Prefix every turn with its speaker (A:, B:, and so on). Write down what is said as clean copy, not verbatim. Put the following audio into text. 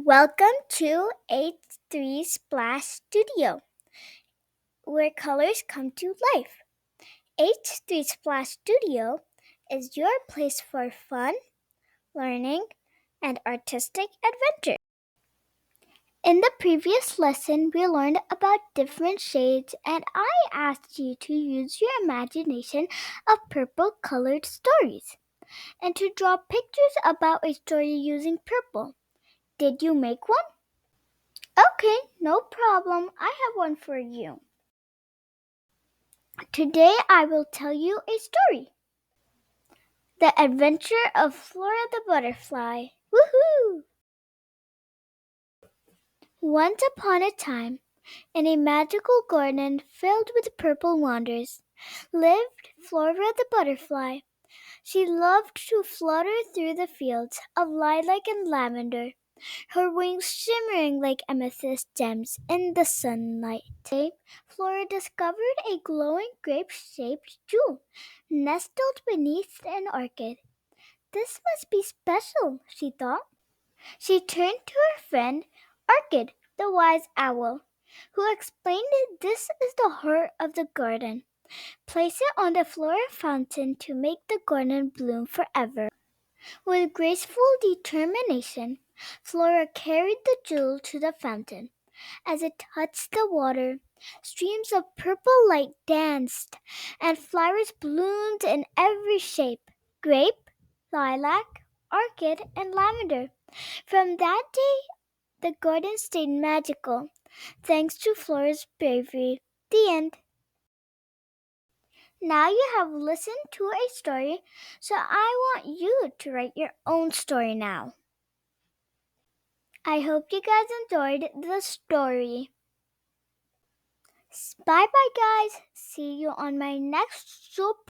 A: Welcome to H3 Splash Studio, where colors come to life. H3 Splash Studio is your place for fun, learning, and artistic adventure. In the previous lesson, we learned about different shades, and I asked you to use your imagination of purple colored stories and to draw pictures about a story using purple. Did you make one? Okay, no problem. I have one for you. Today I will tell you a story. The Adventure of Flora the Butterfly. Woohoo! Once upon a time, in a magical garden filled with purple wonders, lived Flora the Butterfly. She loved to flutter through the fields of lilac and lavender, her wings shimmering like amethyst gems in the sunlight. One day, Flora discovered a glowing grape-shaped jewel nestled beneath an orchid. This must be special, she thought. She turned to her friend, Orchid, the wise owl, who explained that this is the heart of the garden. Place it on the Flora fountain to make the garden bloom forever. With graceful determination, Flora carried the jewel to the fountain. As it touched the water, streams of purple light danced, and flowers bloomed in every shape: grape, lilac, orchid, and lavender. From that day, the garden stayed magical, thanks to Flora's bravery. The end. Now you have listened to a story, so I want you to write your own story now. I hope you guys enjoyed the story. Bye bye, guys. See you on my next super